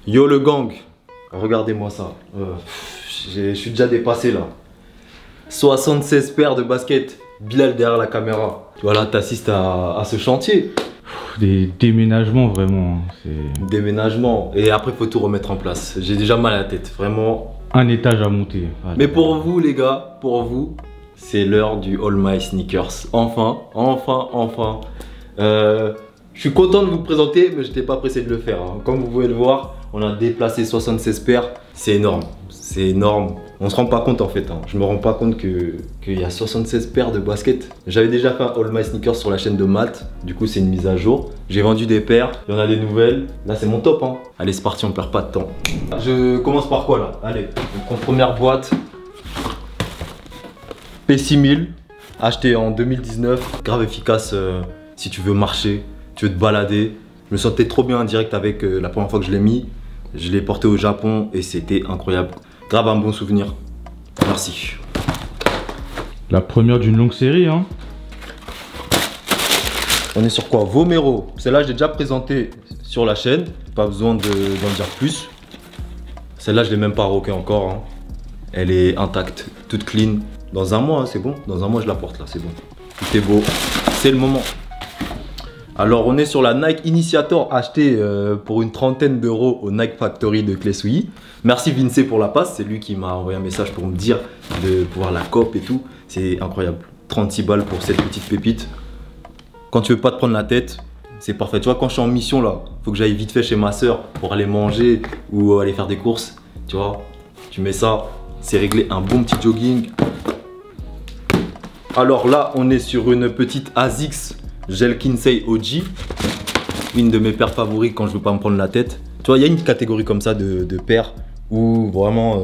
Yo le gang, regardez-moi ça. Je suis déjà dépassé là. 76 paires de baskets. Bilal derrière la caméra. Voilà, t'assistes à ce chantier. Des déménagements vraiment. Déménagement. Et après, faut tout remettre en place. J'ai déjà mal à la tête, vraiment. Un étage à monter. Mais pour vous les gars, pour vous, c'est l'heure du All My Sneakers. Enfin. Je suis content de vous présenter, mais j'étais pas pressé de le faire. Hein. Comme vous pouvez le voir, on a déplacé 76 paires. C'est énorme. C'est énorme. On se rend pas compte en fait. Hein. Je me rends pas compte qu'il y a 76 paires de baskets. J'avais déjà fait un All My Sneakers sur la chaîne de Matt. Du coup, c'est une mise à jour. J'ai vendu des paires. Il y en a des nouvelles. Là, c'est mon top. Hein. Allez, c'est parti. On perd pas de temps. Je commence par quoi là? Allez. Donc, en première boîte. P6000. Acheté en 2019. Grave efficace si tu veux marcher. Tu veux te balader. Je me sentais trop bien en direct avec la première fois que je l'ai mis. Je l'ai porté au Japon et c'était incroyable. Grave un bon souvenir. Merci. La première d'une longue série, hein. On est sur quoi? Vomero. Celle-là, je l'ai déjà présentée sur la chaîne. Pas besoin d'en dire plus. Celle-là, je l'ai même pas rocké encore. Hein. Elle est intacte, toute clean. Dans un mois, hein, c'est bon. Dans un mois, je la porte là, c'est bon. Tout est beau. C'est le moment. Alors on est sur la Nike Initiator achetée pour une trentaine d'euros au Nike Factory de Clé-Souilly. Merci Vince pour la passe, c'est lui qui m'a envoyé un message pour me dire de pouvoir la cope et tout. C'est incroyable, 36 balles pour cette petite pépite. Quand tu veux pas te prendre la tête, c'est parfait. Tu vois, quand je suis en mission là, faut que j'aille vite fait chez ma soeur pour aller manger ou aller faire des courses. Tu vois, tu mets ça, c'est réglé, un bon petit jogging. Alors là, on est sur une petite ASICS Gel Kinsei OG, une de mes paires favoris quand je veux pas me prendre la tête. Tu vois, il y a une catégorie comme ça de paires où vraiment,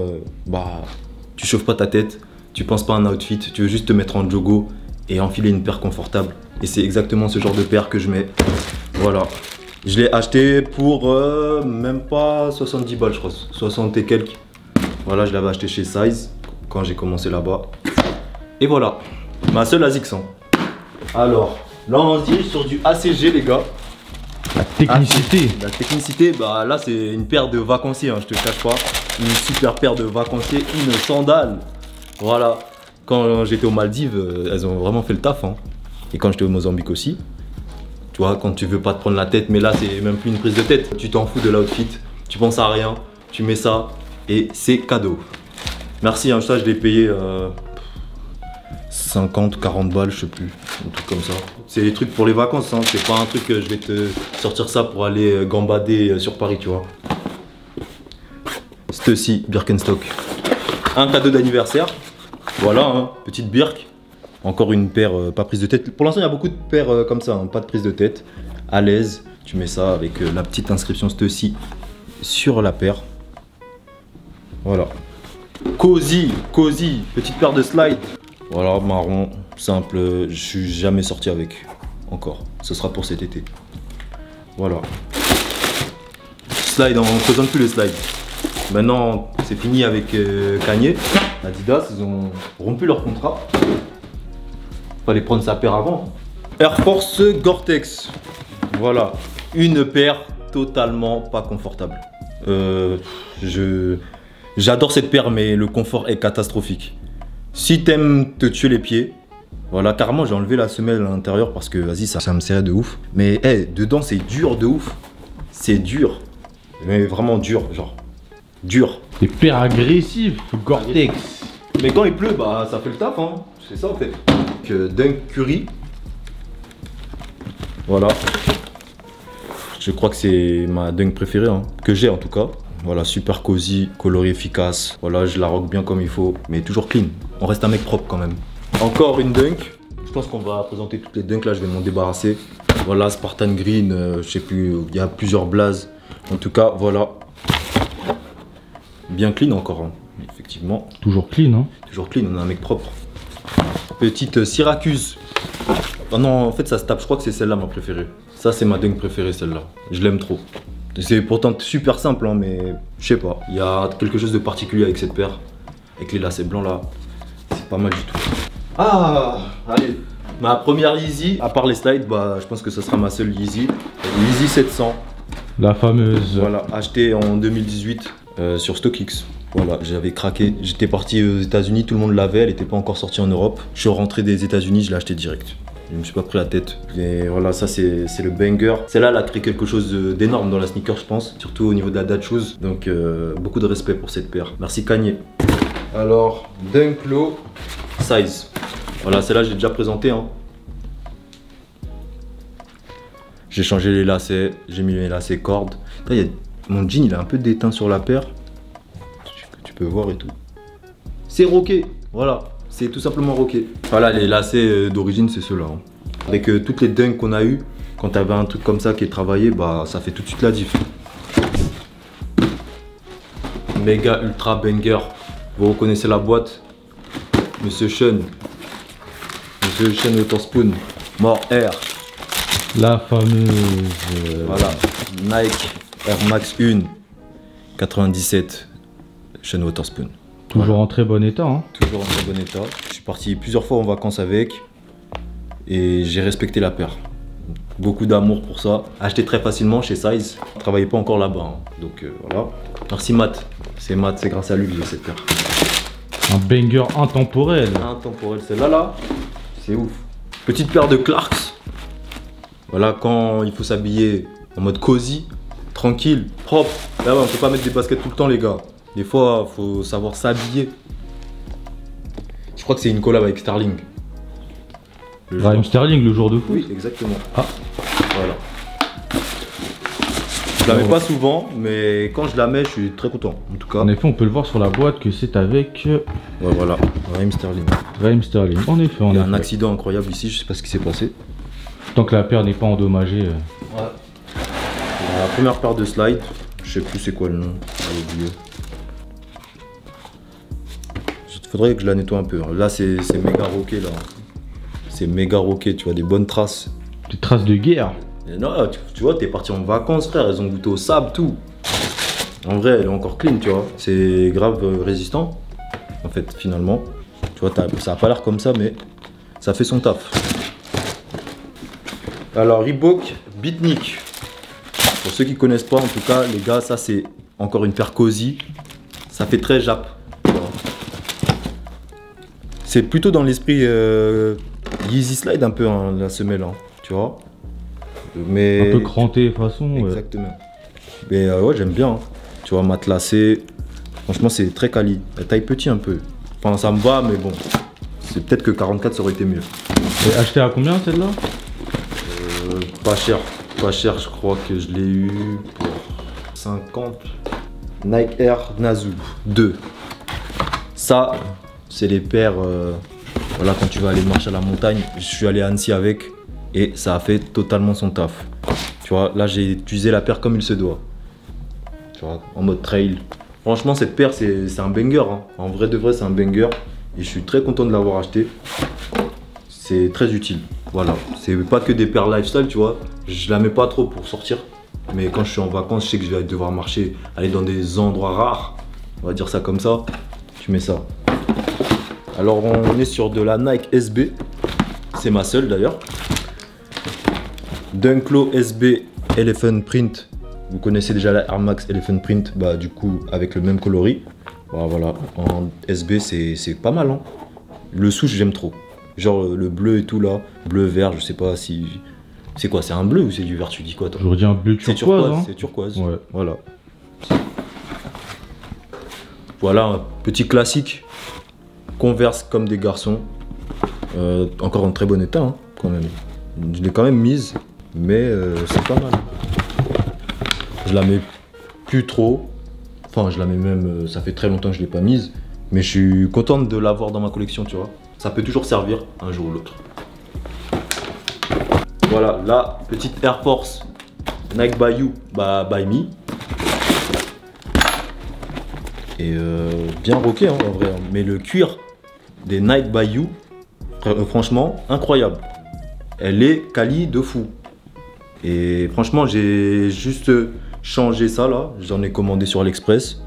tu chauffes pas ta tête, tu penses pas à un outfit, tu veux juste te mettre en joggo et enfiler une paire confortable. Et c'est exactement ce genre de paire que je mets. Voilà. Je l'ai acheté pour même pas 70 balles, je crois, 60 et quelques. Voilà, je l'avais acheté chez Size quand j'ai commencé là-bas. Et voilà, ma seule ASICS. Hein. Alors. Là, on se dirige sur du ACG, les gars. La technicité. La technicité, bah là, c'est une paire de vacanciers, hein, je te cache pas. Une super paire de vacanciers, une sandale. Voilà. Quand j'étais aux Maldives, elles ont vraiment fait le taf. Hein. Et quand j'étais au Mozambique aussi. Tu vois, quand tu veux pas te prendre la tête, mais là, c'est même plus une prise de tête. Tu t'en fous de l'outfit, tu penses à rien, tu mets ça et c'est cadeau. Merci, hein, ça, je l'ai payé 50, 40 balles, je sais plus, un truc comme ça. C'est des trucs pour les vacances, hein. C'est pas un truc que je vais te sortir ça pour aller gambader sur Paris, tu vois. Ceci, Birkenstock. Un cadeau d'anniversaire. Voilà, hein, petite Birk. Encore une paire pas prise de tête. Pour l'instant, il y a beaucoup de paires comme ça, hein, pas de prise de tête. À l'aise, tu mets ça avec la petite inscription ceci sur la paire. Voilà. Cozy, petite paire de slide. Voilà, marron, simple, je suis jamais sorti avec, encore, ce sera pour cet été. Voilà. Slide, on ne présente plus les slides. Maintenant, c'est fini avec Kanye, Adidas, ils ont rompu leur contrat. Fallait prendre sa paire avant. Air Force Gore-Tex, voilà, une paire totalement pas confortable. J'adore cette paire, mais le confort est catastrophique. Si t'aimes te tuer les pieds, voilà, carrément j'ai enlevé la semelle à l'intérieur parce que vas-y, ça me serrait de ouf. Mais hey, dedans c'est dur de ouf. C'est dur. Mais vraiment dur, genre. Dur. Des paires agressives, Gore-Tex. Mais quand il pleut, bah ça fait le taf, hein. C'est ça en fait. Dunk Curry. Voilà. Je crois que c'est ma dunk préférée, hein, que j'ai en tout cas. Voilà, super cosy, coloré efficace. Voilà, je la rock bien comme il faut, mais toujours clean. On reste un mec propre quand même. Encore une dunk. Je pense qu'on va présenter toutes les dunks là, je vais m'en débarrasser. Voilà, Spartan Green, je sais plus, il y a plusieurs blazes. En tout cas, voilà. Bien clean encore, hein. Effectivement. Toujours clean, hein. Toujours clean, on a un mec propre. Petite Syracuse. Ah non, en fait ça se tape, je crois que c'est celle-là ma préférée. Ça c'est ma dunk préférée, celle-là. Je l'aime trop. C'est pourtant super simple, hein, mais je sais pas. Il y a quelque chose de particulier avec cette paire. Avec les lacets blancs là. pas mal du tout. Ah, allez. Ma première Yeezy, à part les slides, bah, je pense que ce sera ma seule Yeezy. Yeezy 700. La fameuse. Voilà, achetée en 2018 sur StockX. Voilà, j'avais craqué. J'étais parti aux États-Unis, tout le monde l'avait, elle n'était pas encore sortie en Europe. Je suis rentré des États-Unis, je l'ai acheté direct. Je me suis pas pris la tête. Et voilà, ça c'est le banger. Celle-là, elle a créé quelque chose d'énorme dans la sneaker, je pense. Surtout au niveau de la dad shoes. Donc beaucoup de respect pour cette paire. Merci Kanye. Alors, Dunk Low Size. Voilà, celle-là, j'ai déjà présenté. Hein. J'ai changé les lacets, j'ai mis les lacets cordes. Là, mon jean, il est un peu déteint sur la paire. Tu peux voir et tout. C'est roqué, voilà. C'est tout simplement roqué. Voilà, les lacets d'origine, c'est ceux-là. Hein. Avec toutes les dunks qu'on a eu, quand tu avais un truc comme ça qui est travaillé, bah ça fait tout de suite la diff. Méga ultra banger. Vous reconnaissez la boîte. Monsieur Sean Waterspoon. More Air. La fameuse. Voilà. Nike Air Max 1 97. Sean Waterspoon. Toujours voilà. En très bon état. Hein. Toujours en très bon état. Je suis parti plusieurs fois en vacances avec. Et j'ai respecté la paire. Beaucoup d'amour pour ça. Acheté très facilement chez Size. Je travaillais pas encore là-bas. Hein. Donc voilà. Merci Matt. C'est Matt, c'est grâce à lui que j'ai cette paire. Un banger intemporel. Intemporel, celle-là, là, c'est ouf. Petite paire de Clarks. Voilà, quand il faut s'habiller en mode cosy, tranquille, propre. Là, ouais, on peut pas mettre des baskets tout le temps, les gars. Des fois, faut savoir s'habiller. Je crois que c'est une collab avec Sterling. Raheem Sterling, le jour de foot. Oui, exactement. Ah. Voilà. Je la mets pas souvent, mais quand je la mets, je suis très content. En tout cas. En effet, on peut le voir sur la boîte que c'est avec Ouais, voilà, Raheem Sterling. Raheem Sterling. En effet, Il y a un accident incroyable ici, je sais pas ce qui s'est passé. Tant que la paire n'est pas endommagée. Ouais. La première paire de slides, je sais plus c'est quoi le nom, j'ai oublié. Il faudrait que je la nettoie un peu. Là, c'est méga roqué là. C'est méga roqué, tu vois, des bonnes traces. Des traces de guerre. Et non, tu vois, t'es parti en vacances, frère, elles ont goûté au sable, tout. En vrai, elle est encore clean, tu vois. C'est grave résistant, en fait, finalement. Tu vois, ça a pas l'air comme ça, mais ça fait son taf. Alors, Reebok Beatnik. Pour ceux qui connaissent pas, en tout cas, les gars, ça c'est encore une paire cosy. Ça fait très Jap. C'est plutôt dans l'esprit Yeezy Slide un peu, hein, la semelle, hein, tu vois. Mais un peu cranté façon. Exactement. Mais ouais, j'aime bien. Hein. Tu vois, matelassé. Franchement, c'est très quali. Elle taille petit un peu. Enfin, ça me va, mais bon. C'est peut-être que 44, ça aurait été mieux. Et acheté à combien celle-là? Pas cher. Pas cher, je crois que je l'ai eu pour 50. Nike Air Nazoo 2. Ça, c'est les paires. Voilà, quand tu vas aller marcher à la montagne. Je suis allé à Annecy avec. Et ça a fait totalement son taf. Tu vois, là j'ai utilisé la paire comme il se doit. Tu vois, en mode trail. Franchement, cette paire, c'est un banger. Hein. En vrai de vrai, c'est un banger. Et je suis très content de l'avoir acheté. C'est très utile. Voilà, c'est pas que des paires lifestyle, tu vois. Je la mets pas trop pour sortir. Mais quand je suis en vacances, je sais que je vais devoir marcher, aller dans des endroits rares. On va dire ça comme ça. Tu mets ça. Alors, on est sur de la Nike SB. C'est ma seule d'ailleurs. Dunk Low SB Elephant Print. Vous connaissez déjà la Air Max Elephant Print. Bah, du coup, avec le même coloris. Bah, voilà, en SB, c'est pas mal. Hein. Le souche, j'aime trop. Genre le bleu et tout là. Bleu, vert, je sais pas si. C'est quoi? C'est un bleu ou c'est du vert? Tu dis quoi toi? J'aurais dit un bleu turquoise. Hein. C'est turquoise. Ouais. Voilà. Voilà, un petit classique. Converse comme des garçons. Encore en très bon état, hein, quand même. Je l'ai quand même mise, mais c'est pas mal. Je la mets plus trop. Enfin, je la mets même. Ça fait très longtemps que je l'ai pas mise. Mais je suis contente de l'avoir dans ma collection, tu vois. Ça peut toujours servir un jour ou l'autre. Voilà, la petite Air Force Nike by You, by Me. Et bien rocké, hein, en vrai. Mais le cuir des Nike by You, franchement, incroyable. Elle est quali de fou. Et franchement, j'ai juste changé ça là. J'en ai commandé sur AliExpress.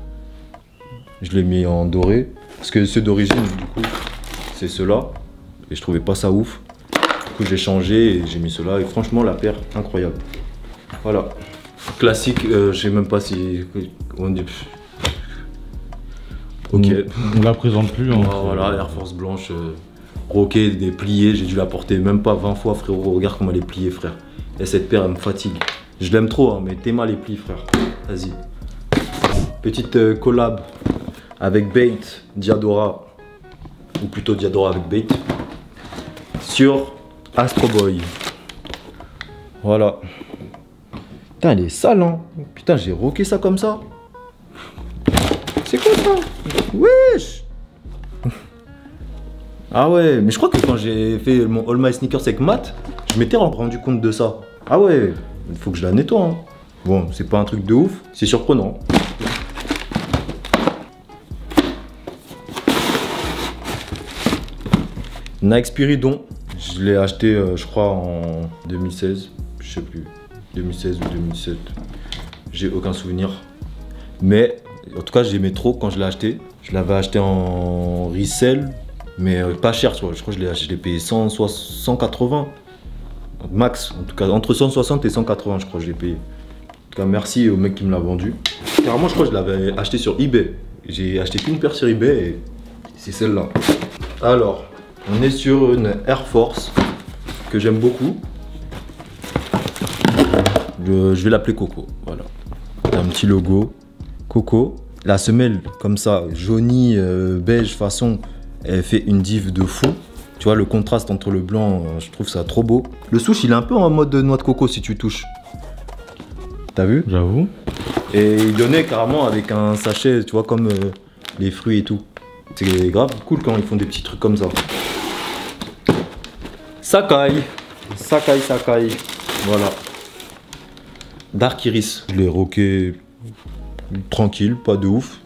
Je l'ai mis en doré. Parce que ceux d'origine, du coup, c'est ceux-là. Et je trouvais pas ça ouf. Du coup, j'ai changé et j'ai mis ceux-là. Et franchement, la paire, incroyable. Voilà. Classique, je sais même pas si... On dit... Ok. On la présente plus. Hein, voilà, Air Force blanche, roquée, des pliés. J'ai dû la porter même pas 20 fois, frérot. Regarde comment elle est pliée, frère. Et cette paire, elle me fatigue. Je l'aime trop, hein, mais t'es mal les plis, frère. Vas-y. Petite collab avec Bait, Diadora. Ou plutôt Diadora avec Bait. Sur Astro Boy. Voilà. Putain, elle est sale, hein. Putain, j'ai rocké ça comme ça. C'est quoi ça? Wesh. Ah ouais, mais je crois que quand j'ai fait mon All My Sneakers avec Matt, je m'étais rendu compte de ça. Ah ouais, il faut que je la nettoie. Hein. Bon, c'est pas un truc de ouf, c'est surprenant. Nike Spiridon, je l'ai acheté, je crois, en 2016. Je sais plus, 2016 ou 2017. J'ai aucun souvenir. Mais en tout cas, j'aimais trop quand je l'ai acheté. Je l'avais acheté en resell, mais pas cher, tu vois. Je crois que je l'ai payé 180 max, en tout cas entre 160 et 180, je crois que je l'ai payé. En tout cas, merci au mec qui me l'a vendu. Carrément, je crois que je l'avais acheté sur eBay. J'ai acheté qu'une paire sur eBay et c'est celle-là. Alors, on est sur une Air Force que j'aime beaucoup. Je vais l'appeler Coco. Voilà, un petit logo Coco. La semelle comme ça, jaunie, beige façon, elle fait une div de fou. Tu vois le contraste entre le blanc, je trouve ça trop beau. Le souche il est un peu en mode noix de coco si tu touches. T'as vu? J'avoue. Et il donnait carrément avec un sachet, tu vois, comme les fruits et tout. C'est grave cool quand ils font des petits trucs comme ça. Sakai. Sakai. Voilà. Dark Iris. Je l'ai rocké tranquille, pas de ouf.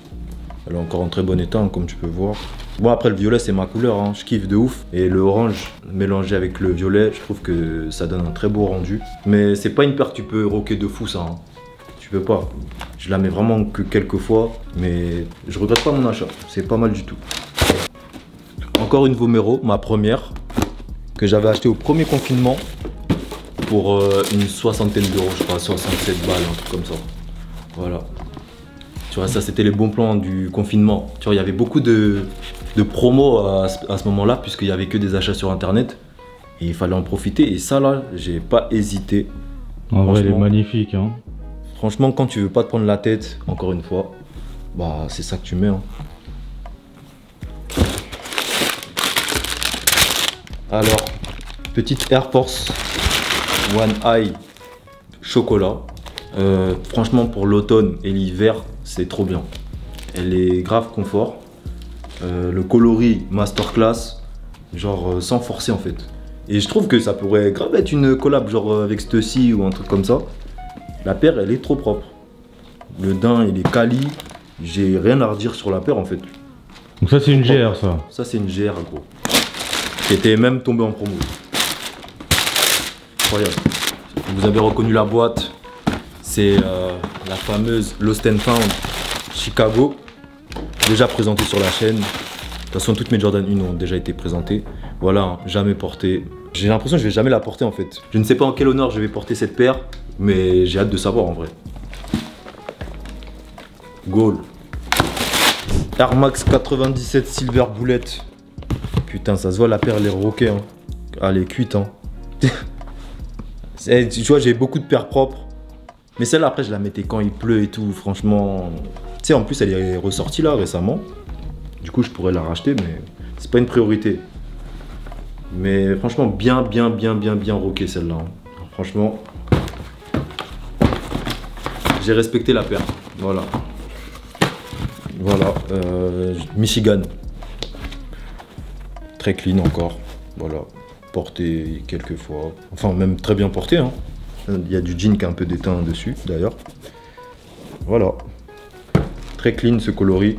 Elle est encore en très bon état, hein, comme tu peux voir. Bon, après le violet c'est ma couleur, hein. Je kiffe de ouf. Et le orange mélangé avec le violet, je trouve que ça donne un très beau rendu. Mais c'est pas une paire que tu peux rocker de fou ça. Hein. Tu peux pas. Je la mets vraiment que quelques fois, mais je regrette pas mon achat. C'est pas mal du tout. Encore une Vomero, ma première, que j'avais acheté au premier confinement pour une soixantaine d'euros, je crois, 67 balles, un truc comme ça. Voilà. Tu vois, ça c'était les bons plans du confinement. Tu vois, il y avait beaucoup de promos à ce moment-là, puisqu'il n'y avait que des achats sur internet. Et il fallait en profiter. Et ça là, j'ai pas hésité. En vrai, elle est magnifique. Hein. Franchement, quand tu veux pas te prendre la tête, encore une fois, bah c'est ça que tu mets. Hein. Alors, petite Air Force One Eye chocolat. Franchement, pour l'automne et l'hiver, c'est trop bien. Elle est grave confort. Le coloris masterclass, genre sans forcer en fait. Et je trouve que ça pourrait grave être une collab genre avec Stussy ou un truc comme ça. La paire, elle est trop propre. Le daim, il est quali. J'ai rien à redire sur la paire en fait. Donc ça, c'est une GR ça. Ça, c'est une GR gros. Qui était même tombée en promo. Incroyable. Vous avez reconnu la boîte. C'est la fameuse Lost and Found Chicago. Déjà présentée sur la chaîne. De toute façon, toutes mes Jordan 1 ont déjà été présentées. Voilà, hein, jamais portée. J'ai l'impression que je vais jamais la porter en fait. Je ne sais pas en quel honneur je vais porter cette paire, mais j'ai hâte de savoir en vrai. Goal. Air Max 97 Silver Bullet. Putain, ça se voit, la paire elle est roquée. Hein. Elle est cuite. Hein. Tu vois, j'ai beaucoup de paires propres. Mais celle-là, après, je la mettais quand il pleut et tout. Franchement, tu sais, en plus, elle est ressortie là récemment. Du coup, je pourrais la racheter, mais c'est pas une priorité. Mais franchement, bien roquée celle-là. Hein. Franchement, j'ai respecté la paire. Voilà. Voilà. Michigan. Très clean encore. Voilà. Porté quelques fois. Enfin, même très bien porté. Hein. Il y a du jean qui est un peu déteint dessus, d'ailleurs. Voilà. Très clean ce coloris.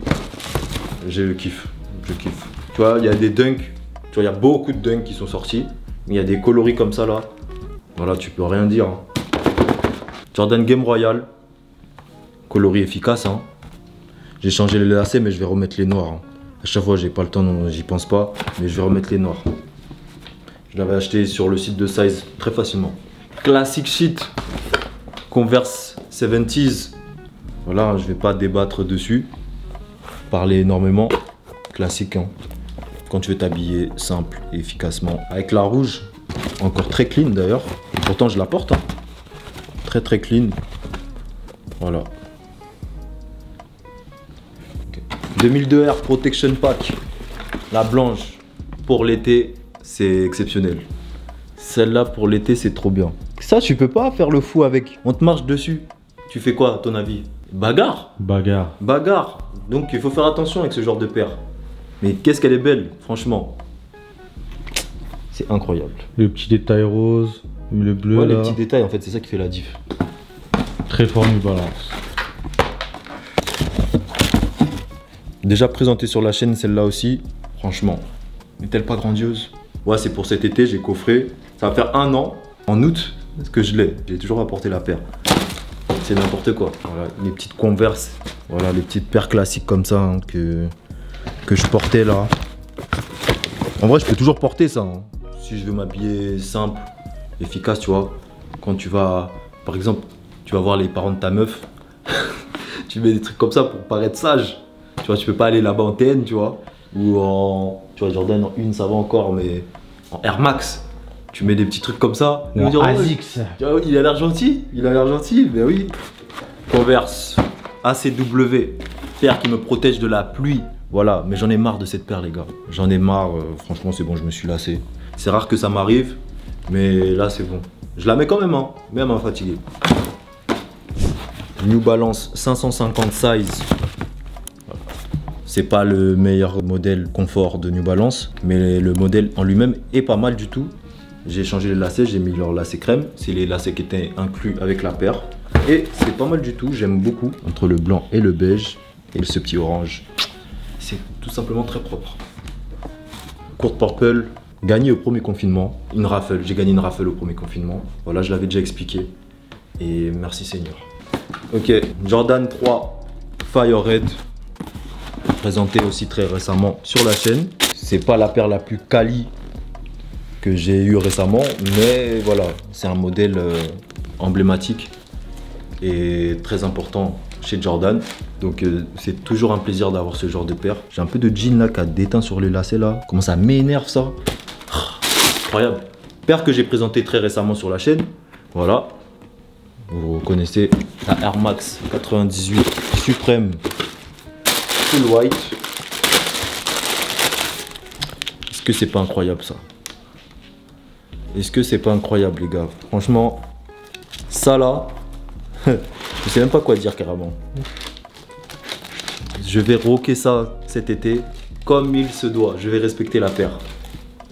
J'ai le kiff. Je kiffe. Tu vois, il y a des dunks. Tu vois, il y a beaucoup de dunks qui sont sortis. Mais il y a des coloris comme ça, là. Voilà, tu peux rien dire. Hein. Jordan Game Royal. Coloris efficace. Hein. J'ai changé les lacets, mais je vais remettre les noirs. Hein. chaque fois, j'ai pas le temps, j'y pense pas. Mais je vais remettre les noirs. Je l'avais acheté sur le site de Size très facilement. Classic shit. Converse 70s. Voilà, je vais pas débattre dessus. Parler énormément. Classique, hein. Quand tu veux t'habiller simple et efficacement. Avec la rouge, encore très clean d'ailleurs. Pourtant, je la porte. Hein. Très très clean. Voilà. Okay. 2002 Air Protection Pack. La blanche pour l'été, c'est exceptionnel. Celle-là pour l'été, c'est trop bien. Ça, tu peux pas faire le fou avec. On te marche dessus. Tu fais quoi à ton avis? Bagarre. Bagarre. Bagarre. Donc il faut faire attention avec ce genre de paire. Mais qu'est-ce qu'elle est belle, franchement. C'est incroyable. Le petit détail rose, le bleu ouais, là. les petits détails, en fait, c'est ça qui fait la diff. Très fort New Balance. Déjà présenté sur la chaîne, celle-là aussi. Franchement, n'est-elle pas grandiose? Ouais, c'est pour cet été, j'ai coffré. Ça va faire 1 an, en août, que je l'ai. J'ai toujours apporté la paire. C'est n'importe quoi. Voilà, les petites Converse. Voilà, les petites paires classiques comme ça hein, que je portais là. En vrai, je peux toujours porter ça. Hein. Si je veux m'habiller simple, efficace, tu vois. Quand tu vas, par exemple, tu vas voir les parents de ta meuf, tu mets des trucs comme ça pour paraître sage. Tu vois, tu peux pas aller là-bas en TN, tu vois. Ou en, tu vois, Jordan en une, ça va encore, mais en Air Max, tu mets des petits trucs comme ça. Ou en ASICS. Oh, il a l'air gentil, il a l'air gentil, mais oui. Converse ACW, paire qui me protège de la pluie. Voilà, mais j'en ai marre de cette paire, les gars. J'en ai marre, franchement, c'est bon, je me suis lassé. C'est rare que ça m'arrive, mais là, c'est bon. Je la mets quand même, hein, même à fatigué. New Balance 550 size. Voilà. C'est pas le meilleur modèle confort de New Balance, mais le modèle en lui-même est pas mal du tout. J'ai changé les lacets, j'ai mis leur lacets crème. C'est les lacets qui étaient inclus avec la paire. Et c'est pas mal du tout, j'aime beaucoup. Entre le blanc et le beige, et ce petit orange. C'est tout simplement très propre. Court Purple, gagné au premier confinement. Une raffle, j'ai gagné une raffle au premier confinement. Voilà, je l'avais déjà expliqué. Et merci Seigneur. Ok, Jordan 3 Fire Red. Présenté aussi très récemment sur la chaîne. C'est pas la paire la plus quali que j'ai eu récemment, mais voilà, c'est un modèle emblématique et très important chez Jordan. Donc c'est toujours un plaisir d'avoir ce genre de paire. J'ai un peu de jean là qui a déteint sur les lacets là. Comment ça m'énerve ça. Incroyable. Paire que j'ai présentée très récemment sur la chaîne. Voilà. Vous connaissez la Air Max 98 Supreme Full White. Est-ce que c'est pas incroyable ça? Est-ce que c'est pas incroyable les gars? Franchement, ça là, je sais même pas quoi dire carrément. Je vais rocker ça cet été comme il se doit. Je vais respecter la paire.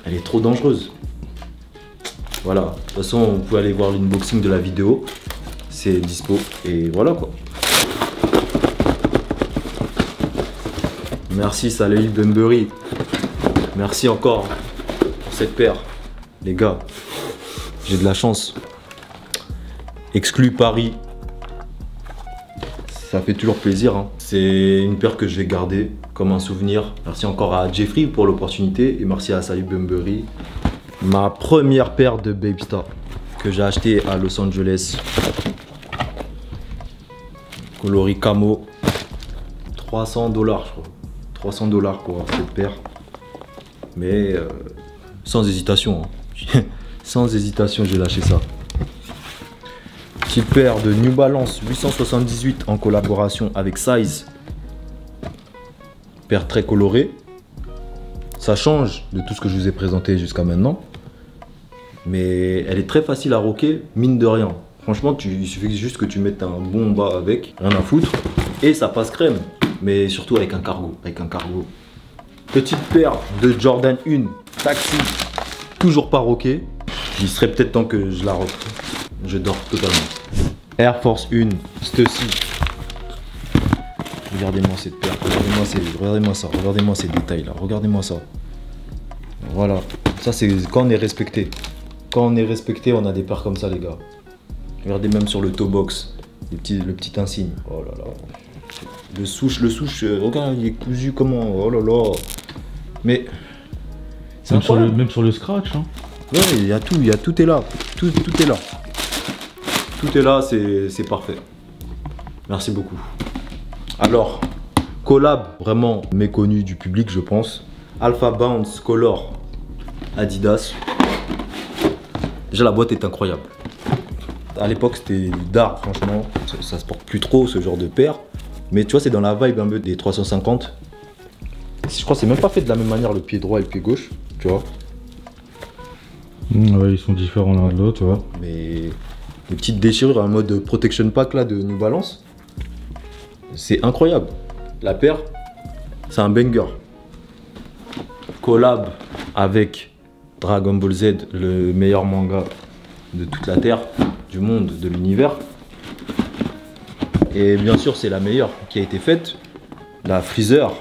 Elle est trop dangereuse. Voilà. De toute façon, vous pouvez aller voir l'unboxing de la vidéo. C'est dispo. Et voilà quoi. Merci Saleh Bembury. Merci encore pour cette paire. Les gars, j'ai de la chance. Exclu Paris. Ça fait toujours plaisir. Hein. C'est une paire que je vais garder comme un souvenir. Merci encore à Jeffrey pour l'opportunité. Et merci à Saleh Bembury. Ma première paire de Babestar que j'ai acheté à Los Angeles. Coloris camo. 300 $, je crois. 300 $ pour avoir cette paire. Mais sans hésitation. Hein. Sans hésitation, j'ai lâché ça. Petite paire de New Balance 878 en collaboration avec Size. Paire très colorée. Ça change de tout ce que je vous ai présenté jusqu'à maintenant. Mais elle est très facile à rocker, mine de rien. Franchement, il suffit juste que tu mettes un bon bas avec, rien à foutre. Et ça passe crème. Mais surtout avec un cargo. Petite paire de Jordan 1 Taxi. Toujours pas rocké. Il serait peut-être temps que je la rock. Je dors totalement. Air Force 1 Stussy. Regardez-moi cette paire. Regardez-moi ça. Regardez-moi ces détails là. Regardez-moi ça. Voilà. Ça c'est quand on est respecté. Quand on est respecté, on a des paires comme ça les gars. Regardez même sur le toe box. Le petit insigne. Oh là là. Le souche, regarde, il est cousu comment, oh là là. Mais Même sur le scratch. Hein. Ouais, il y a tout est là. Tout est là. Tout est là, c'est parfait. Merci beaucoup. Alors, collab vraiment méconnu du public, je pense. Alpha Bounce Color Adidas. Déjà, la boîte est incroyable. À l'époque, c'était d'art, franchement. Ça se porte plus trop, ce genre de paire. Mais tu vois, c'est dans la vibe un peu des 350. Je crois que c'est même pas fait de la même manière, le pied droit et le pied gauche. Tu vois. Ouais, ils sont différents l'un de l'autre, tu vois. Mais les petites déchirures en mode protection pack là de New Balance, c'est incroyable. La paire, c'est un banger. Collab avec Dragon Ball Z, le meilleur manga de toute la Terre, du monde, de l'univers. Et bien sûr, c'est la meilleure qui a été faite, la Freezer.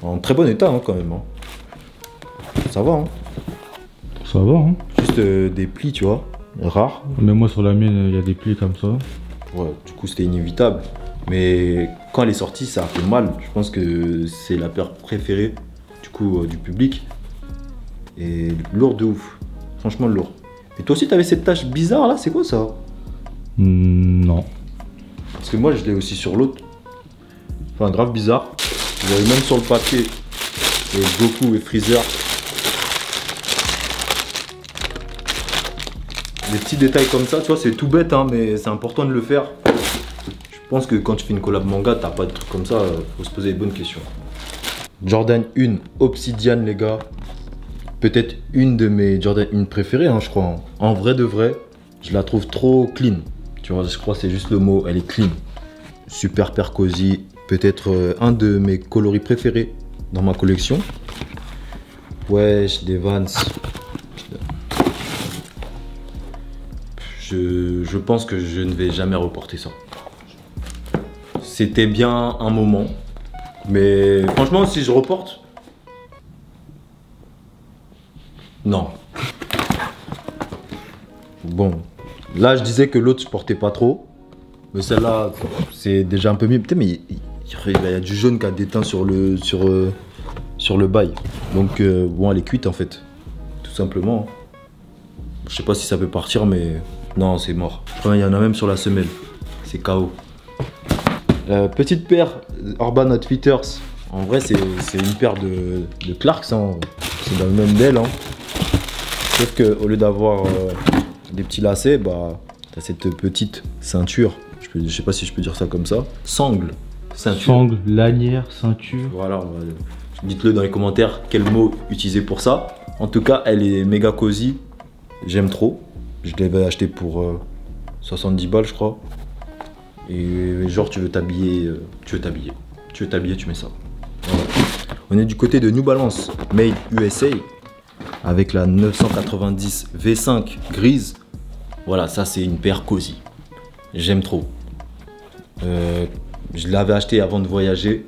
En très bon état hein, quand même. Hein. Ça va. Hein. Ça va, hein. Juste des plis, tu vois, rares. Mais moi sur la mienne, il y a des plis comme ça. Ouais, du coup c'était inévitable. Mais quand elle est sortie, ça a fait mal. Je pense que c'est la paire préférée du coup du public. Et lourd de ouf. Franchement lourd. Et toi aussi t'avais cette tache bizarre là, c'est quoi ça? Non. Parce que moi je l'ai aussi sur l'autre. Enfin grave bizarre. Vous voyez même sur le papier. Et Goku et Freezer. Des petits détails comme ça, tu vois, c'est tout bête, hein, mais c'est important de le faire. Je pense que quand tu fais une collab manga, t'as pas de trucs comme ça, faut se poser les bonnes questions. Jordan 1 Obsidian, les gars. Peut-être une de mes Jordan 1 préférées, hein, je crois. Hein. En vrai de vrai, je la trouve trop clean. Tu vois, je crois que c'est juste le mot, elle est clean. Super paire cosy. Peut-être un de mes coloris préférés dans ma collection. Wesh, des Vans. Je pense que je ne vais jamais reporter ça. C'était bien un moment. Mais franchement, si je reporte... Non. Bon. Là, je disais que l'autre, je portais pas trop. Mais celle-là, c'est déjà un peu mieux. Putain, mais il y a du jaune qui a déteint sur le bail. Donc, bon, elle est cuite en fait. Tout simplement. Je sais pas si ça peut partir, mais... Non, c'est mort. Enfin, il y en a même sur la semelle. C'est KO. Petite paire Urban Outfitters. En vrai, c'est une paire de Clarks. Hein. C'est dans le même d'elle. Hein. Sauf qu'au lieu d'avoir des petits lacets, bah, t'as cette petite ceinture. Je sais pas si je peux dire ça comme ça. Sangle. Ceinture. Sangle, lanière, ceinture. Voilà. Dites-le dans les commentaires quel mot utiliser pour ça. En tout cas, elle est méga cosy. J'aime trop. Je l'avais acheté pour 70 balles, je crois. Et genre, tu veux t'habiller, tu mets ça. Voilà. On est du côté de New Balance Made USA avec la 990 V5 grise. Voilà, ça c'est une paire cosy. J'aime trop. Je l'avais acheté avant de voyager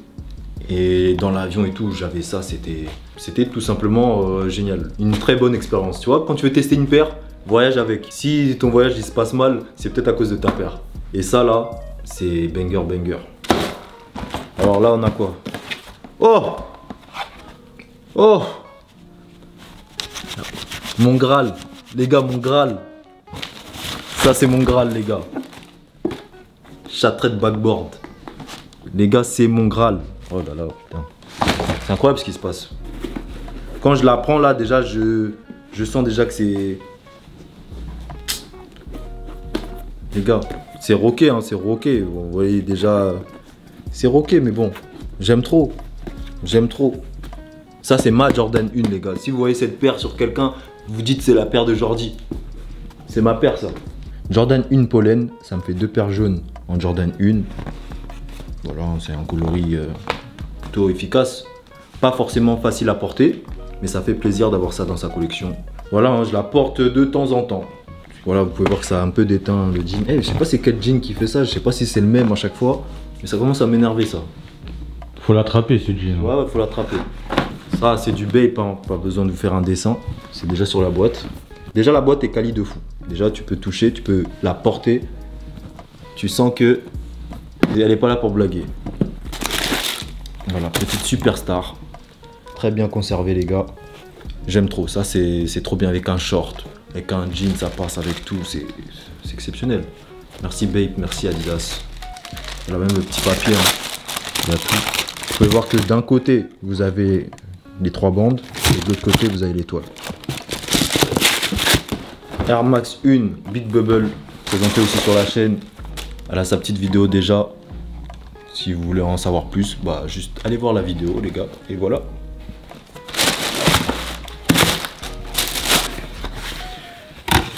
et dans l'avion et tout, j'avais ça. C'était tout simplement génial. Une très bonne expérience. Tu vois, quand tu veux tester une paire, voyage avec. Si ton voyage il se passe mal, c'est peut-être à cause de ta paire. Et ça là, c'est banger. Alors là, on a quoi? Oh! Mon Graal. Les gars, mon Graal. Ça, c'est mon Graal, les gars. Châtrette backboard. Les gars, c'est mon Graal. Oh là là, putain. C'est incroyable ce qui se passe. Quand je la prends là, déjà, je sens déjà que c'est... Les gars, c'est rocké, hein, c'est rocké. Vous voyez déjà, c'est rocké, mais bon, j'aime trop. Ça, c'est ma Jordan 1, les gars. Si vous voyez cette paire sur quelqu'un, vous dites c'est la paire de Jordi. C'est ma paire, ça. Jordan 1 pollen, ça me fait 2 paires jaunes en Jordan 1. Voilà, c'est un coloris plutôt efficace. Pas forcément facile à porter, mais ça fait plaisir d'avoir ça dans sa collection. Voilà, hein, je la porte de temps en temps. Voilà, vous pouvez voir que ça a un peu déteint le jean. Je sais pas c'est quel jean qui fait ça, je sais pas si c'est le même à chaque fois. Mais ça commence à m'énerver ça. Faut l'attraper ce jean. Ouais, faut l'attraper. Ça, c'est du Bape, hein. Pas besoin de vous faire un dessin. C'est déjà sur la boîte. Déjà, la boîte est quali de fou. Déjà, tu peux toucher, tu peux la porter. Tu sens que elle est pas là pour blaguer. Voilà, petite superstar. Très bien conservée les gars. J'aime trop, ça c'est trop bien avec un short, avec un jean, ça passe avec tout, c'est exceptionnel. Merci Bape, merci Adidas. Voilà même le petit papier, hein. Il y a tout. Vous pouvez voir que d'un côté vous avez les 3 bandes et de l'autre côté vous avez l'étoile. Air Max 1 Big Bubble, présenté aussi sur la chaîne. Elle a sa petite vidéo déjà. Si vous voulez en savoir plus, bah juste allez voir la vidéo les gars. Et voilà.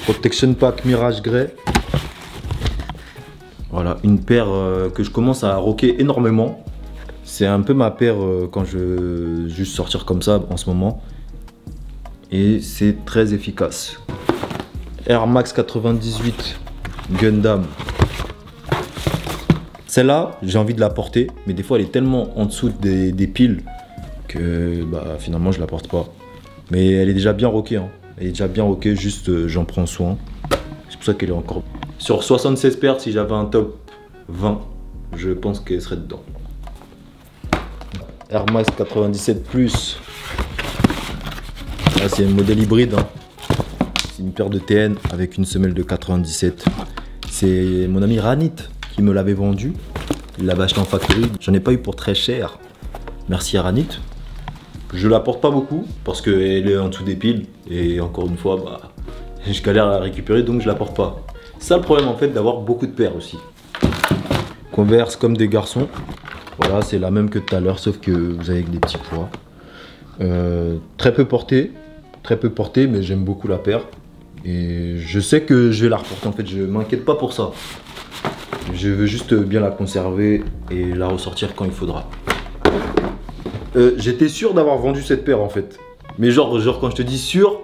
Protection Pack Mirage Grey. Voilà, une paire que je commence à rocker énormément. C'est un peu ma paire quand je veux juste sortir comme ça en ce moment. Et c'est très efficace. Air Max 98 Gundam. Celle-là, j'ai envie de la porter, mais des fois elle est tellement en dessous des piles que bah, finalement je la porte pas. Mais elle est déjà bien rockée, hein. Elle est déjà bien rockée, juste j'en prends soin. C'est pour ça qu'elle est encore... Sur 76 paires, si j'avais un top 20, je pense qu'elle serait dedans. Air Max 97 Plus. Là c'est un modèle hybride, hein. C'est une paire de TN avec une semelle de 97. C'est mon ami Ranit qui me l'avait vendu. Il l'avait acheté en factory. J'en ai pas eu pour très cher. Merci à Ranit. Je la porte pas beaucoup parce qu'elle est en dessous des piles. Et encore une fois, bah, je galère à la récupérer donc je la porte pas. C'est ça le problème en fait d'avoir beaucoup de paires aussi. Converse comme des garçons. Voilà, c'est la même que tout à l'heure sauf que vous avez des petits poids. Très peu portée, mais j'aime beaucoup la paire. Et je sais que je vais la reporter en fait, je m'inquiète pas pour ça. Je veux juste bien la conserver et la ressortir quand il faudra. J'étais sûr d'avoir vendu cette paire en fait. Mais genre quand je te dis sûr,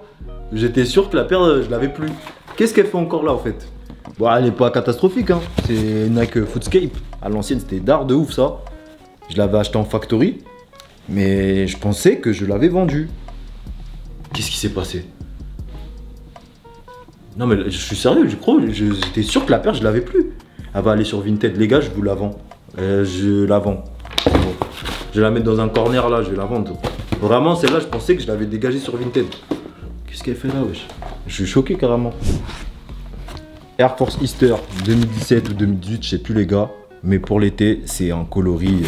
j'étais sûr que la paire je l'avais plus. Qu'est-ce qu'elle fait encore là en fait? Bon, elle est pas catastrophique hein. C'est Nike Footscape. À l'ancienne c'était d'art de ouf ça. Je l'avais acheté en factory. Mais je pensais que je l'avais vendue. Qu'est-ce qui s'est passé? Non mais je suis sérieux, je crois, j'étais sûr que la paire je l'avais plus. Elle va aller sur Vinted, les gars, je vous la vends. Je la vends. Bon. Je vais la mettre dans un corner là, je vais la vendre. Vraiment, celle-là, je pensais que je l'avais dégagée sur Vinted. Qu'est-ce qu'elle fait là, wesh? Je suis choqué carrément. Air Force Easter 2017 ou 2018, je sais plus les gars. Mais pour l'été, c'est un coloris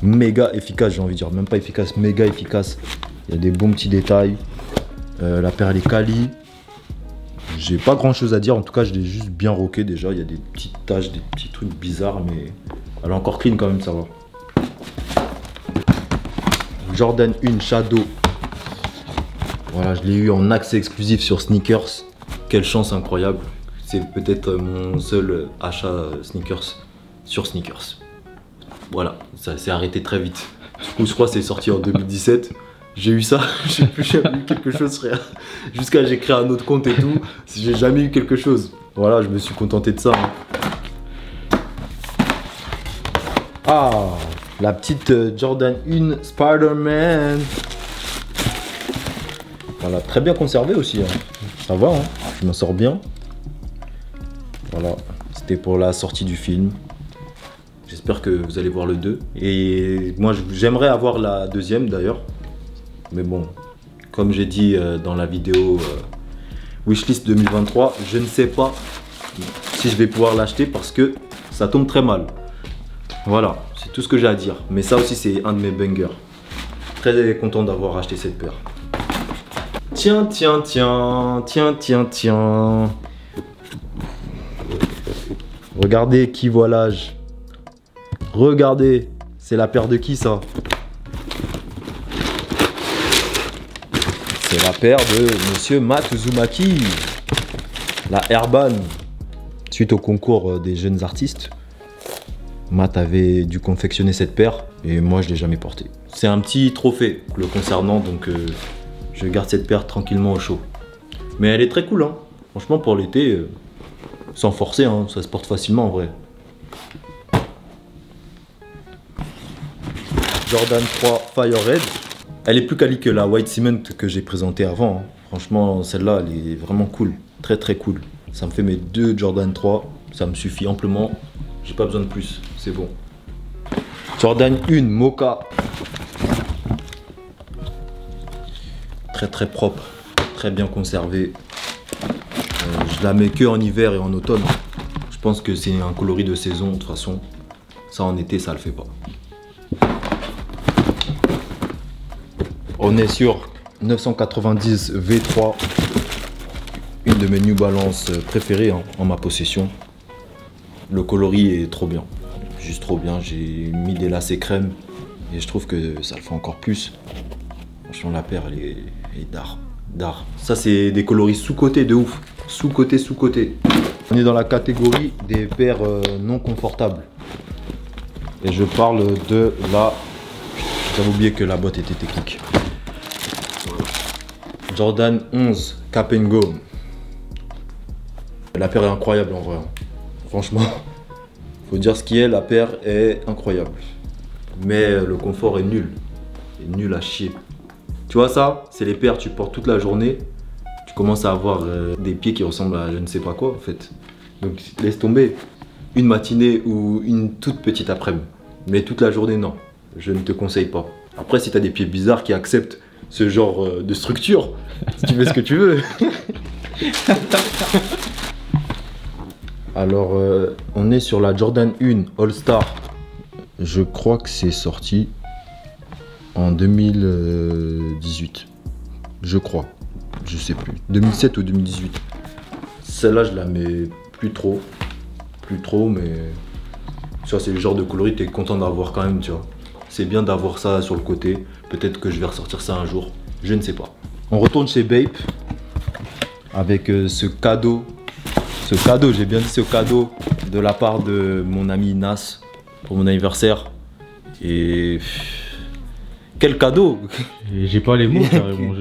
méga efficace, j'ai envie de dire. Même pas efficace, méga efficace. Il y a des bons petits détails. La paire, elle est quali. J'ai pas grand chose à dire, en tout cas je l'ai juste bien rocké déjà, il y a des petites taches, des petits trucs bizarres mais elle est encore clean quand même, ça va. Jordan 1 Shadow. Voilà, je l'ai eu en accès exclusif sur Sneakers. Quelle chance incroyable. C'est peut-être mon seul achat Sneakers sur Sneakers. Voilà, ça s'est arrêté très vite. Du coup je crois que c'est sorti en 2017. J'ai eu ça, j'ai plus jamais eu quelque chose, frère. Jusqu'à j'ai créé un autre compte et tout, j'ai jamais eu quelque chose. Voilà, je me suis contenté de ça. Hein. Ah, la petite Jordan 1 Spider-Man. Voilà, très bien conservée aussi. Hein. Ça va, hein. Je m'en sors bien. Voilà, c'était pour la sortie du film. J'espère que vous allez voir le 2. Et moi, j'aimerais avoir la deuxième d'ailleurs. Mais bon, comme j'ai dit dans la vidéo Wishlist 2023, je ne sais pas si je vais pouvoir l'acheter parce que ça tombe très mal. Voilà, c'est tout ce que j'ai à dire. Mais ça aussi, c'est un de mes bangers. Très content d'avoir acheté cette paire. Tiens. Regardez qui voit l'âge. Regardez, c'est la paire de qui ça? C'est la paire de Monsieur Matt Uzumaki, la Airban. Suite au concours des jeunes artistes, Matt avait dû confectionner cette paire et moi je l'ai jamais portée. C'est un petit trophée le concernant, donc je garde cette paire tranquillement au chaud. Mais elle est très cool, hein. Franchement pour l'été, sans forcer, hein, ça se porte facilement en vrai. Jordan 3 Fire Red. Elle est plus quali que la White Cement que j'ai présentée avant. Hein. Franchement, celle-là, elle est vraiment cool. Très cool. Ça me fait mes 2 Jordan 3. Ça me suffit amplement. J'ai pas besoin de plus. c'est bon. Jordan 1 Mocha. Très propre, très bien conservé. Je la mets que en hiver et en automne. Je pense que c'est un coloris de saison de toute façon. Ça en été, ça le fait pas. On est sur 990 V3. Une de mes New Balance préférées hein, en ma possession. Le coloris est trop bien. Juste trop bien. J'ai mis des lacets crème. Et je trouve que ça le fait encore plus. Franchement, la paire, elle est d'art. Ça, c'est des coloris sous-côté de ouf. Sous-côté. On est dans la catégorie des paires non confortables. Et je parle de la... J'avais oublié que la boîte était technique. Jordan 11 Cap & Go. La paire est incroyable en vrai. Franchement, faut dire ce qui est, la paire est incroyable. Mais le confort est nul. Il est nul à chier. Tu vois ça, c'est les paires, tu portes toute la journée. Tu commences à avoir des pieds qui ressemblent à je ne sais pas quoi en fait. Donc laisse tomber. Une matinée ou une toute petite après-midi. Mais toute la journée, non. Je ne te conseille pas. Après, si tu as des pieds bizarres qui acceptent ce genre de structure, si tu fais ce que tu veux. Alors, on est sur la Jordan 1 All Star. Je crois que c'est sorti en 2018. Je crois. Je sais plus. 2007 ou 2018. Celle-là, je la mets plus trop. Mais... Tu vois, c'est le genre de coloris que tu es content d'avoir quand même, tu vois. C'est bien d'avoir ça sur le côté. Peut-être que je vais ressortir ça un jour. Je ne sais pas. On retourne chez Bape. Avec ce cadeau. J'ai bien dit ce cadeau de la part de mon ami Nas pour mon anniversaire. Et quel cadeau! J'ai pas les mots carrément.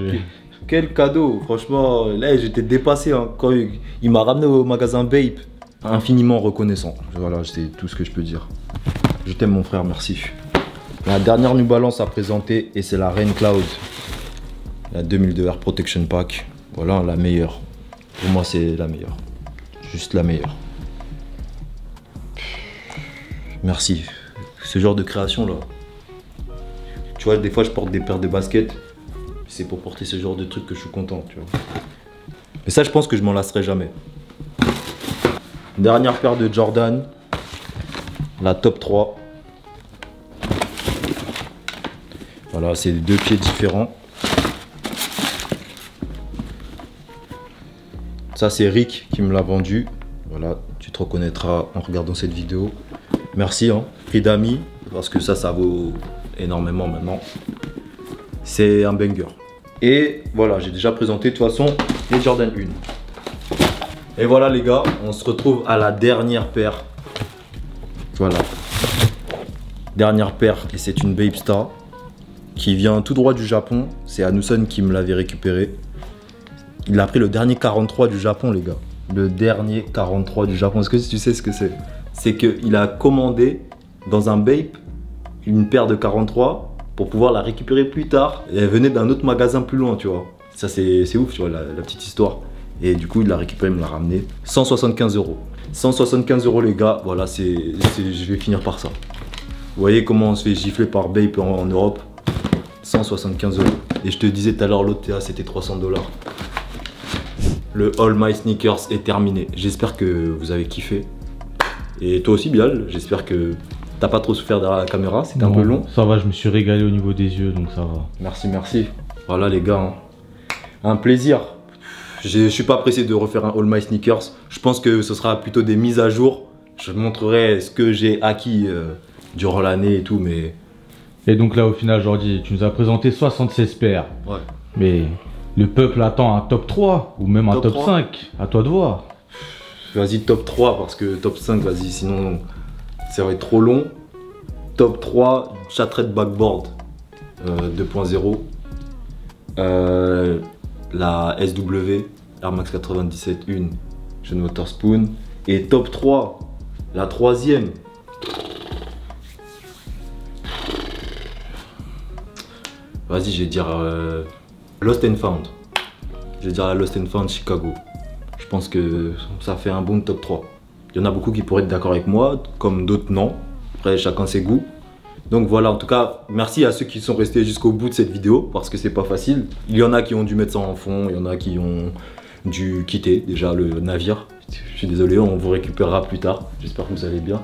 Quel cadeau! Franchement, là j'étais dépassé hein, quand il m'a ramené au magasin Bape. Infiniment reconnaissant. Voilà, c'est tout ce que je peux dire. Je t'aime mon frère, merci. La dernière New Balance à présenter et c'est la Rain Cloud. La 2002 Air Protection Pack. Voilà, la meilleure. Pour moi, c'est la meilleure. Juste la meilleure. Merci. Ce genre de création là. Tu vois, des fois je porte des paires de baskets. C'est pour porter ce genre de trucs que je suis content, tu vois. Mais ça, je pense que je m'en lasserai jamais. Dernière paire de Jordan. La top 3. Voilà, c'est deux pieds différents. Ça, c'est Rick qui me l'a vendu. Voilà, tu te reconnaîtras en regardant cette vidéo. Merci, hein, prix d'amis, parce que ça vaut énormément maintenant. C'est un banger. Et voilà, j'ai déjà présenté de toute façon les Jordan 1. Et voilà les gars, on se retrouve à la dernière paire. Voilà. Dernière paire, et c'est une Bape Star qui vient tout droit du Japon. C'est Hanuson qui me l'avait récupéré. Il a pris le dernier 43 du Japon, les gars. Le dernier 43 du Japon. Est-ce que tu sais ce que c'est? C'est qu'il a commandé dans un Bape une paire de 43 pour pouvoir la récupérer plus tard. Et elle venait d'un autre magasin plus loin, tu vois. Ça, c'est ouf, tu vois, la petite histoire. Et du coup, il l'a récupéré, il me l'a ramené. 175 €. 175 € les gars, voilà, je vais finir par ça. Vous voyez comment on se fait gifler par Bape en Europe? 175 €. Et je te disais tout à l'heure, l'autre TA, c'était 300 $. Le All My Sneakers est terminé. J'espère que vous avez kiffé. Et toi aussi, Bilal, j'espère que t'as pas trop souffert derrière la caméra. C'était un peu long. Ça va, je me suis régalé au niveau des yeux, donc ça va. Merci, merci. Voilà les gars, hein. Un plaisir. Je suis pas pressé de refaire un All My Sneakers. Je pense que ce sera plutôt des mises à jour. Je montrerai ce que j'ai acquis durant l'année et tout, mais... Et donc là, au final, Jordi, tu nous as présenté 76 paires. Ouais. Mais le peuple attend un top 3 ou même un top 5. À toi de voir. Vas-y, top 3 parce que top 5, vas-y, sinon ça va être trop long. Top 3, Chatrette Backboard 2.0. La SW, Air Max 97 1, John Waterspoon. Et top 3, la troisième. Vas-y, je vais dire Lost and Found. Je vais dire la Lost and Found Chicago. Je pense que ça fait un bon top 3. Il y en a beaucoup qui pourraient être d'accord avec moi, comme d'autres non. Après, chacun ses goûts. Donc voilà, en tout cas, merci à ceux qui sont restés jusqu'au bout de cette vidéo parce que c'est pas facile. Il y en a qui ont dû mettre ça en fond, il y en a qui ont dû quitter déjà le navire. Je suis désolé, on vous récupérera plus tard. J'espère que vous allez bien.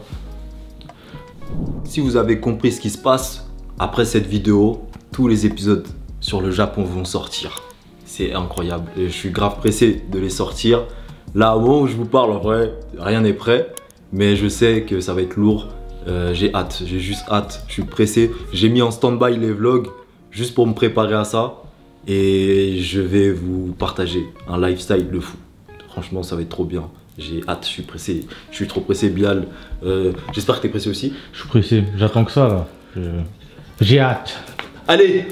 Si vous avez compris ce qui se passe, après cette vidéo, tous les épisodes sur le Japon vont sortir. C'est incroyable et je suis grave pressé de les sortir. Là, au moment où je vous parle, en vrai, rien n'est prêt, mais je sais que ça va être lourd. J'ai hâte, j'ai juste hâte, je suis pressé. J'ai mis en stand-by les vlogs juste pour me préparer à ça et je vais vous partager un lifestyle de fou. Franchement, ça va être trop bien. J'ai hâte, je suis pressé, je suis trop pressé, Bilal. J'espère que t'es pressé aussi. Je suis pressé, j'attends que ça là. J'ai hâte. Allez,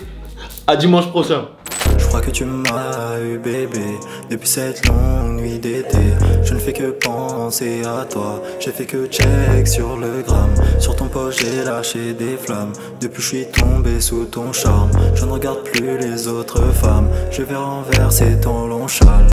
à dimanche prochain. Je crois que tu m'as eu bébé. Depuis cette longue nuit d'été, je ne fais que penser à toi. J'ai fait que check sur le gramme. Sur ton poste j'ai lâché des flammes. Depuis je suis tombé sous ton charme. Je ne regarde plus les autres femmes. Je vais renverser ton long châle.